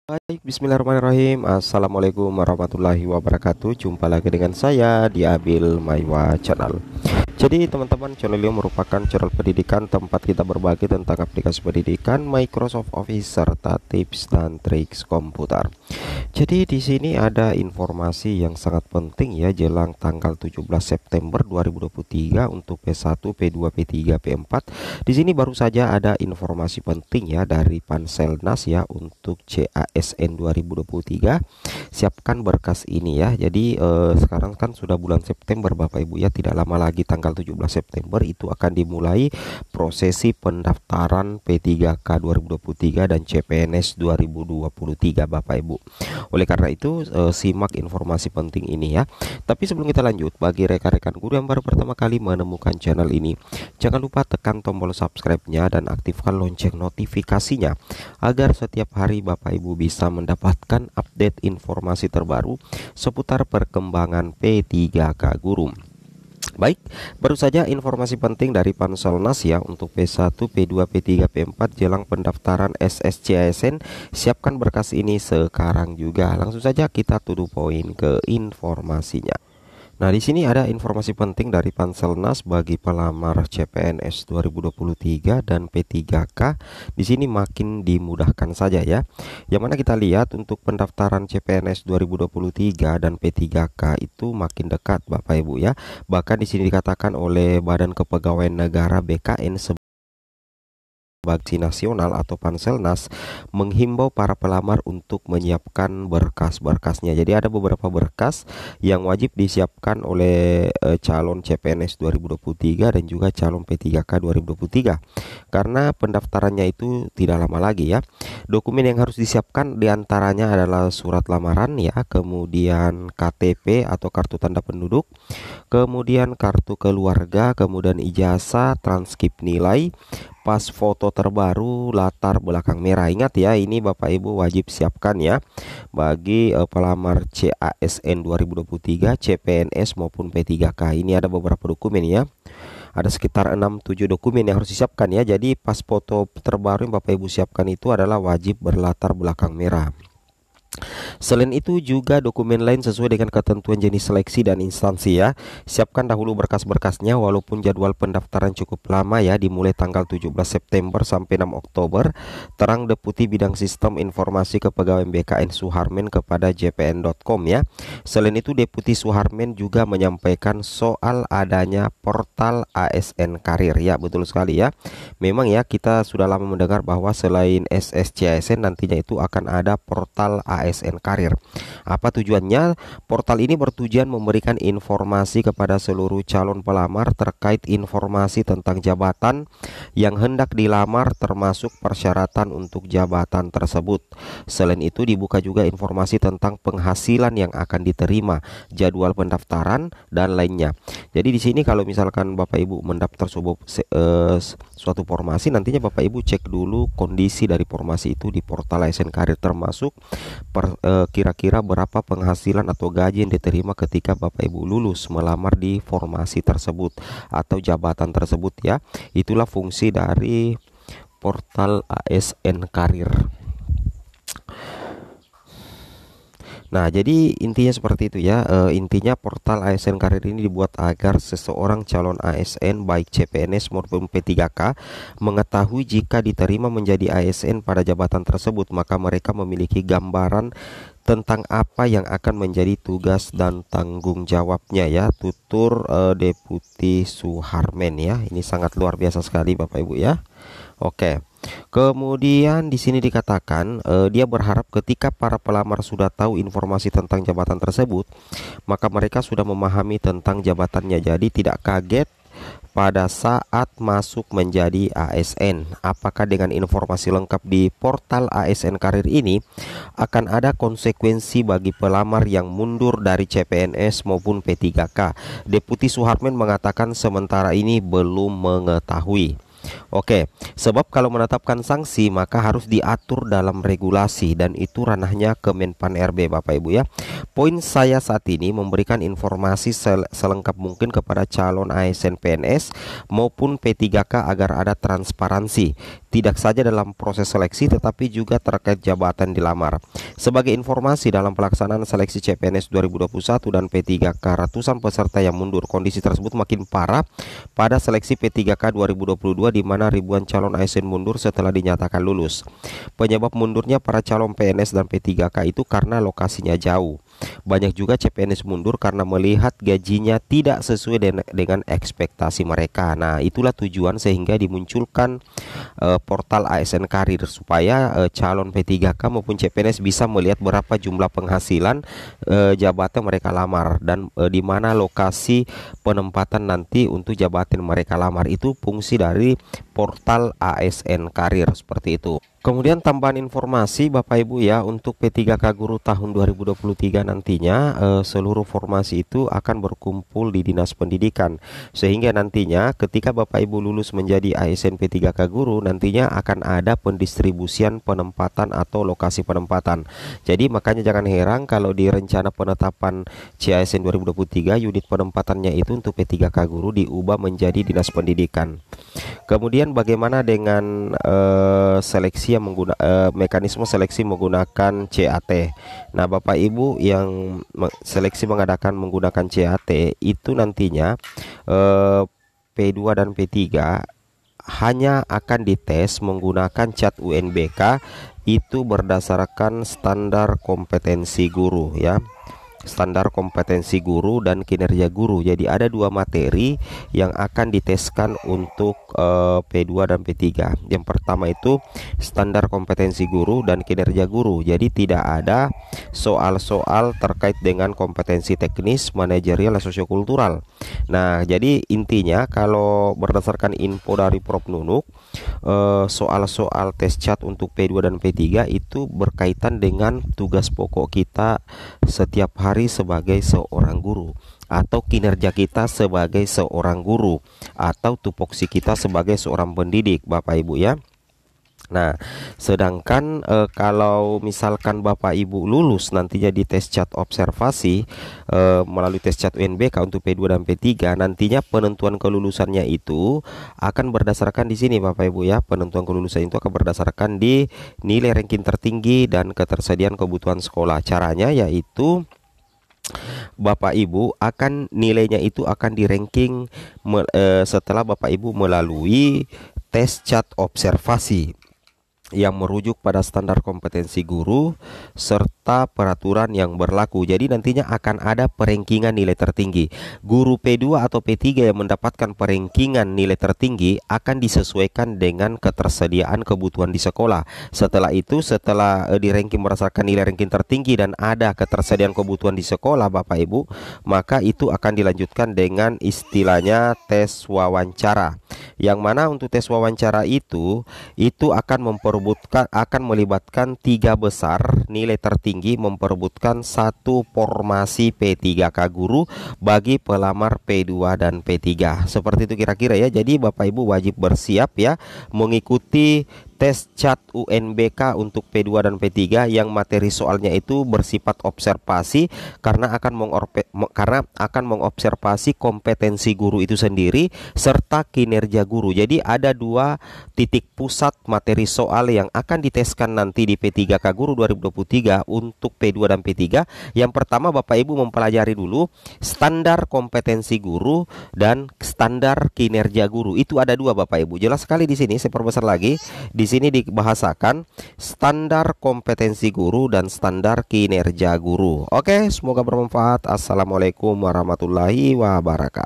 Baik, bismillahirrahmanirrahim. Assalamualaikum warahmatullahi wabarakatuh. Jumpa lagi dengan saya di Abil Maiwa Channel. Jadi teman-teman, channel ini merupakan channel pendidikan tempat kita berbagi tentang aplikasi pendidikan, Microsoft Office, serta tips dan triks komputer. Jadi di sini ada informasi yang sangat penting ya jelang tanggal 17 September 2023 untuk P1, P2, P3, P4. Di sini baru saja ada informasi penting ya dari Panselnas ya untuk CASN 2023. Siapkan berkas ini ya. Jadi sekarang kan sudah bulan September Bapak Ibu ya, tidak lama lagi tanggal 17 September itu akan dimulai prosesi pendaftaran P3K 2023 dan CPNS 2023 Bapak Ibu. Oleh karena itu simak informasi penting ini ya. Tapi sebelum kita lanjut, bagi rekan-rekan guru yang baru pertama kali menemukan channel ini, jangan lupa tekan tombol subscribe-nya dan aktifkan lonceng notifikasinya agar setiap hari Bapak Ibu bisa mendapatkan update informasi terbaru seputar perkembangan P3K guru. Baik, baru saja informasi penting dari Panselnas ya untuk P1, P2, P3, P4 jelang pendaftaran SSCASN. Siapkan berkas ini sekarang juga. Langsung saja kita to the point ke informasinya. Nah, di sini ada informasi penting dari Panselnas bagi pelamar CPNS 2023 dan P3K. Di sini makin dimudahkan saja ya. Yang mana kita lihat untuk pendaftaran CPNS 2023 dan P3K itu makin dekat Bapak Ibu ya. Bahkan di sini dikatakan oleh Badan Kepegawaian Negara BKN Bagi Nasional atau Panselnas menghimbau para pelamar untuk menyiapkan berkas-berkasnya. Jadi ada beberapa berkas yang wajib disiapkan oleh calon CPNS 2023 dan juga calon P3K 2023. Karena pendaftarannya itu tidak lama lagi ya. Dokumen yang harus disiapkan diantaranya adalah surat lamaran ya, kemudian KTP atau kartu tanda penduduk, kemudian kartu keluarga, kemudian ijazah, transkrip nilai, pas foto terbaru, latar belakang merah. Ingat ya, ini Bapak Ibu wajib siapkan ya bagi pelamar CASN 2023, CPNS maupun P3K. Ini ada beberapa dokumen ya. Ada sekitar 6-7 dokumen yang harus disiapkan ya. Jadi pas foto terbaru yang Bapak Ibu siapkan itu adalah wajib berlatar belakang merah. Selain itu juga dokumen lain sesuai dengan ketentuan jenis seleksi dan instansi ya. Siapkan dahulu berkas-berkasnya walaupun jadwal pendaftaran cukup lama ya, dimulai tanggal 17 September sampai 6 Oktober. Terang Deputi Bidang Sistem Informasi Kepegawaian BKN Suharmen kepada jpn.com ya. Selain itu Deputi Suharmen juga menyampaikan soal adanya portal ASN Karir ya, betul sekali ya. Memang ya kita sudah lama mendengar bahwa selain SSCASN nantinya itu akan ada portal ASN Karir. Apa tujuannya? Portal ini bertujuan memberikan informasi kepada seluruh calon pelamar terkait informasi tentang jabatan yang hendak dilamar termasuk persyaratan untuk jabatan tersebut. Selain itu dibuka juga informasi tentang penghasilan yang akan diterima, jadwal pendaftaran dan lainnya. Jadi di sini kalau misalkan Bapak Ibu mendaftar suatu formasi, nantinya Bapak Ibu cek dulu kondisi dari formasi itu di portal ASN Karir, termasuk kira-kira berapa penghasilan atau gaji yang diterima ketika Bapak Ibu lulus melamar di formasi tersebut atau jabatan tersebut ya. Itulah fungsi dari portal ASN Karir. Nah, jadi intinya seperti itu ya. Intinya portal ASN Karir ini dibuat agar seseorang calon ASN baik CPNS maupun P3K mengetahui jika diterima menjadi ASN pada jabatan tersebut, maka mereka memiliki gambaran tentang apa yang akan menjadi tugas dan tanggung jawabnya ya. Tutur Deputi Suharmen ya. Ini sangat luar biasa sekali Bapak Ibu ya. Oke. Kemudian di sini dikatakan dia berharap ketika para pelamar sudah tahu informasi tentang jabatan tersebut, maka mereka sudah memahami tentang jabatannya. Jadi tidak kaget pada saat masuk menjadi ASN. Apakah dengan informasi lengkap di portal ASN Karir ini akan ada konsekuensi bagi pelamar yang mundur dari CPNS maupun P3K? Deputi Suharmen mengatakan sementara ini belum mengetahui. Oke, sebab kalau menetapkan sanksi maka harus diatur dalam regulasi dan itu ranahnya Kemenpan RB Bapak Ibu ya. Poin saya saat ini memberikan informasi selengkap mungkin kepada calon ASN PNS maupun P3K agar ada transparansi, tidak saja dalam proses seleksi tetapi juga terkait jabatan dilamar. Sebagai informasi, dalam pelaksanaan seleksi CPNS 2021 dan P3K, ratusan peserta yang mundur. Kondisi tersebut makin parah pada seleksi P3K 2022 di mana ribuan calon ASN mundur setelah dinyatakan lulus. Penyebab mundurnya para calon PNS dan P3K itu karena lokasinya jauh. Banyak juga CPNS mundur karena melihat gajinya tidak sesuai dengan ekspektasi mereka. Nah, itulah tujuan sehingga dimunculkan portal ASN Karir supaya calon P3K maupun CPNS bisa melihat berapa jumlah penghasilan jabatan mereka lamar dan di mana lokasi penempatan nanti untuk jabatan mereka lamar. Itu fungsi dari portal ASN Karir seperti itu. Kemudian tambahan informasi Bapak Ibu ya, untuk P3K Guru tahun 2023 nantinya seluruh formasi itu akan berkumpul di Dinas Pendidikan, sehingga nantinya ketika Bapak Ibu lulus menjadi ASN P3K Guru nantinya akan ada pendistribusian penempatan atau lokasi penempatan. Jadi makanya jangan heran kalau di rencana penetapan CASN 2023 unit penempatannya itu untuk P3K Guru diubah menjadi Dinas Pendidikan. Kemudian bagaimana dengan seleksi yang mekanisme seleksi menggunakan CAT. Nah, Bapak Ibu yang seleksi menggunakan CAT itu nantinya P2 dan P3 hanya akan dites menggunakan CAT UNBK itu berdasarkan standar kompetensi guru ya. Standar kompetensi guru dan kinerja guru. Jadi ada dua materi yang akan diteskan untuk P2 dan P3. Yang pertama itu standar kompetensi guru dan kinerja guru. Jadi tidak ada soal-soal terkait dengan kompetensi teknis, manajerial, dan sosiokultural. Nah, jadi intinya kalau berdasarkan info dari Prof Nunuk, soal-soal tes CAT untuk P2 dan P3 itu berkaitan dengan tugas pokok kita setiap hari sebagai seorang guru, atau kinerja kita sebagai seorang guru, atau tupoksi kita sebagai seorang pendidik Bapak Ibu ya. Nah, sedangkan kalau misalkan Bapak Ibu lulus nantinya di tes CAT observasi melalui tes CAT UNBK untuk P2 dan P3, nantinya penentuan kelulusannya itu akan berdasarkan di sini Bapak Ibu ya. Penentuan kelulusan itu akan berdasarkan di nilai ranking tertinggi dan ketersediaan kebutuhan sekolah. Caranya yaitu Bapak Ibu akan nilainya itu akan di-ranking setelah Bapak Ibu melalui tes CAT observasi yang merujuk pada standar kompetensi guru serta peraturan yang berlaku. Jadi nantinya akan ada perengkingan nilai tertinggi. Guru P2 atau P3 yang mendapatkan perengkingan nilai tertinggi akan disesuaikan dengan ketersediaan kebutuhan di sekolah. Setelah itu, setelah di-ranking berdasarkan nilai ranking tertinggi dan ada ketersediaan kebutuhan di sekolah Bapak Ibu, maka itu akan dilanjutkan dengan istilahnya tes wawancara. Yang mana untuk tes wawancara itu akan melibatkan 3 besar nilai tertinggi memperebutkan satu formasi P3K guru bagi pelamar P2 dan P3. Seperti itu kira-kira ya. Jadi Bapak Ibu wajib bersiap ya mengikuti tes CAT UNBK untuk P2 dan P3 yang materi soalnya itu bersifat observasi karena akan mengobservasi kompetensi guru itu sendiri serta kinerja guru. Jadi ada 2 titik pusat materi soal yang akan diteskan nanti di P3K Guru 2023 untuk P2 dan P3. Yang pertama Bapak Ibu mempelajari dulu standar kompetensi guru dan standar kinerja guru. Itu ada 2 Bapak Ibu. Jelas sekali di sini, saya perbesar lagi. Di sini dibahasakan standar kompetensi guru dan standar kinerja guru. Oke, semoga bermanfaat. Assalamualaikum warahmatullahi wabarakatuh.